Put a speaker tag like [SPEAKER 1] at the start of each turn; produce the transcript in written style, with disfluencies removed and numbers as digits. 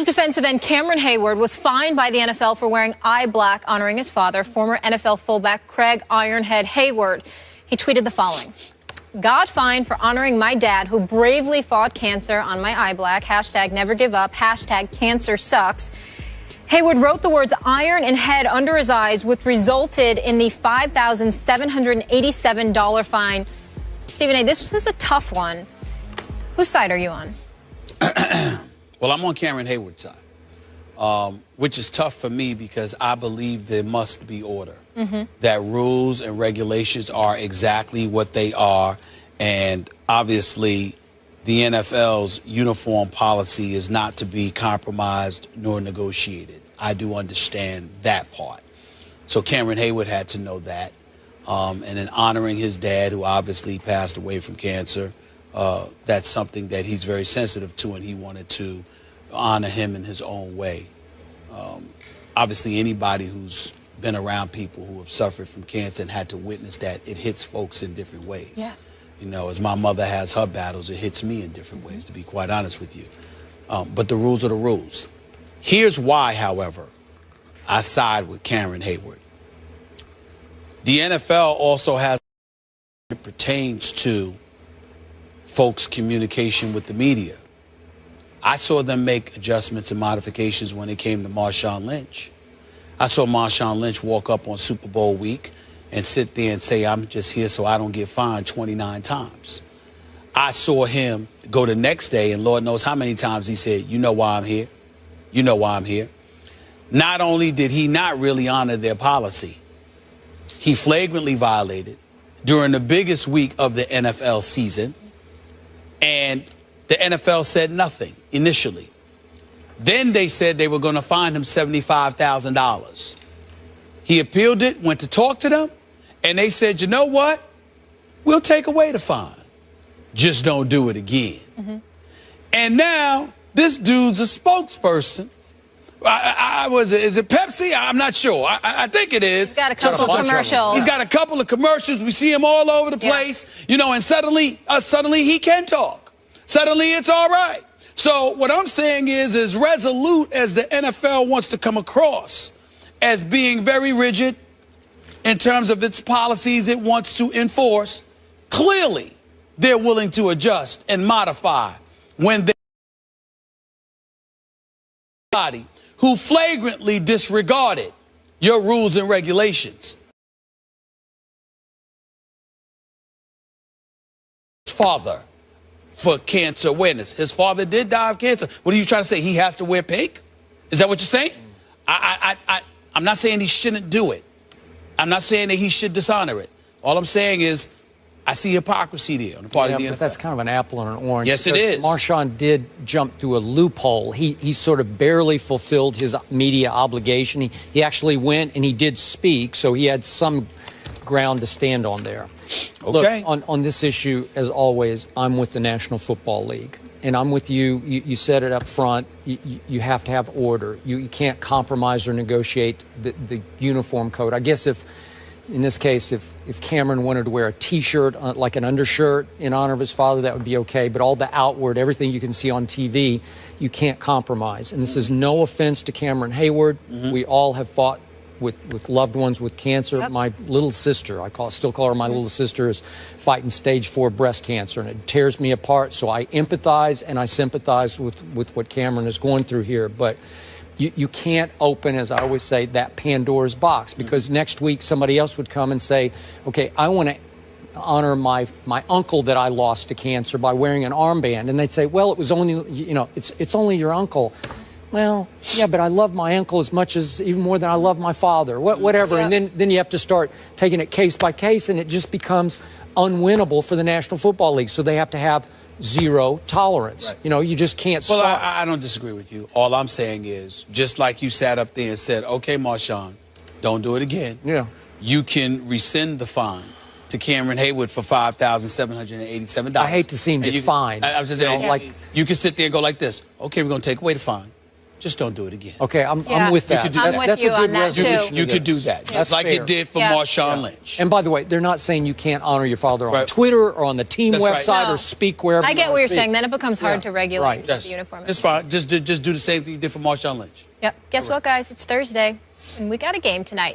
[SPEAKER 1] Defensive end Cameron Heyward was fined by the NFL for wearing eye black, honoring his father, former NFL fullback Craig Ironhead Heyward. He tweeted the following: "God fine for honoring my dad who bravely fought cancer on my eye black. Hashtag never give up. Hashtag cancer sucks." Heyward wrote the words iron and head under his eyes, which resulted in the $5,787 fine. Stephen A., this was a tough one. Whose side are you on?
[SPEAKER 2] Well, I'm on Cameron Heyward's side, which is tough for me because I believe there must be order, that rules and regulations are exactly what they are, and obviously the NFL's uniform policy is not to be compromised nor negotiated. I do understand that part. So Cameron Heyward had to know that, and in honoring his dad, who obviously passed away from cancer, that's something that he's very sensitive to, and he wanted to honor him in his own way. Obviously, anybody who's been around people who have suffered from cancer and had to witness that, it hits folks in different ways.
[SPEAKER 1] Yeah.
[SPEAKER 2] You know, as my mother has her battles, it hits me in different ways, to be quite honest with you. But the rules are the rules. Here's why, however, I side with Cameron Heyward. The NFL also has, it pertains to folks' communication with the media. I saw them make adjustments and modifications when it came to Marshawn Lynch. I saw Marshawn Lynch walk up on Super Bowl week and sit there and say, "I'm just here so I don't get fined 29 times. I saw him go the next day, and Lord knows how many times he said, "You know why I'm here? You know why I'm here." Not only did he not really honor their policy, he flagrantly violated during the biggest week of the NFL season, and the NFL said nothing initially. Then they said they were going to fine him $75,000. He appealed it, went to talk to them, and they said, "You know what? We'll take away the fine. Just don't do it again." And now this dude's a spokesperson. Is it Pepsi? I'm not sure. I think it is.
[SPEAKER 1] He's got a couple of commercials.
[SPEAKER 2] He's got a couple of commercials. We see him all over the place, you know, and suddenly he can talk. Suddenly it's all right. So what I'm saying is, as resolute as the NFL wants to come across as being very rigid in terms of its policies it wants to enforce, clearly they're willing to adjust and modify when somebody who flagrantly disregarded your rules and regulations. Father for cancer awareness. His father did die of cancer. What are you trying to say? He has to wear pink? Is that what you're saying? I'm not saying he shouldn't do it. I'm not saying that he should dishonor it. All I'm saying is I see hypocrisy there on the part of the NFL.
[SPEAKER 3] But that's kind of an apple and an orange.
[SPEAKER 2] Yes, it is.
[SPEAKER 3] Marshawn did jump through a loophole. He sort of barely fulfilled his media obligation. He actually went and he did speak, so he had some ground to stand on there.
[SPEAKER 2] Okay.
[SPEAKER 3] Look, on this issue, as always, I'm with the National Football League. And I'm with you. You said it up front. You have to have order. You can't compromise or negotiate the uniform code. I guess if, in this case, if Cameron wanted to wear a T-shirt, like an undershirt, in honor of his father, that would be okay. But all the outward, everything you can see on TV, you can't compromise. And this is no offense to Cameron Heyward. We all have fought with loved ones with cancer. My little sister, still call her my little sister, is fighting stage 4 breast cancer, and it tears me apart. So I empathize and I sympathize with what Cameron is going through here. But you can't open, as I always say, that Pandora's box, because next week somebody else would come and say, okay, I want to honor my uncle that I lost to cancer by wearing an armband. And they'd say, well, it was only, you know, it's only your uncle. Well, yeah, but I love my uncle as much as, even more than I love my father, whatever. And then you have to start taking it case by case, and it just becomes unwinnable for the National Football League. So they have to have zero tolerance. Right. You know, you just can't stop.
[SPEAKER 2] Well, I don't disagree with you. All I'm saying is, just like you sat up there and said, okay, Marshawn, don't do it again.
[SPEAKER 3] Yeah.
[SPEAKER 2] You can rescind the fine to Cameron Heyward for $5,787.
[SPEAKER 3] I hate to see him get fined.
[SPEAKER 2] I was just saying,
[SPEAKER 3] like,
[SPEAKER 2] you can sit there and go like this. Okay, we're going to take away the fine. just don't do it again.
[SPEAKER 3] Okay, I'm with that.
[SPEAKER 2] You could do
[SPEAKER 1] I'm
[SPEAKER 2] that.
[SPEAKER 1] with
[SPEAKER 3] That's
[SPEAKER 1] you
[SPEAKER 3] a good
[SPEAKER 1] on that, too.
[SPEAKER 3] resolution.
[SPEAKER 2] You
[SPEAKER 3] to
[SPEAKER 2] could do
[SPEAKER 3] this.
[SPEAKER 2] that,
[SPEAKER 3] That's
[SPEAKER 2] just like
[SPEAKER 3] fair.
[SPEAKER 2] it did for
[SPEAKER 1] Yeah.
[SPEAKER 2] Marshawn Lynch.
[SPEAKER 3] And by the way, they're not saying you can't honor your father on
[SPEAKER 2] Right.
[SPEAKER 3] Twitter or on the team
[SPEAKER 2] That's right.
[SPEAKER 3] website
[SPEAKER 1] No.
[SPEAKER 3] or speak wherever
[SPEAKER 1] I
[SPEAKER 3] you
[SPEAKER 1] get
[SPEAKER 3] wanna
[SPEAKER 1] what you're
[SPEAKER 3] speak.
[SPEAKER 1] saying. Then it becomes hard to regulate
[SPEAKER 3] Right.
[SPEAKER 1] the uniform.
[SPEAKER 2] It's fine. Just do the same thing you did for Marshawn Lynch.
[SPEAKER 1] Yep. Guess what, guys? It's Thursday, and we got a game tonight.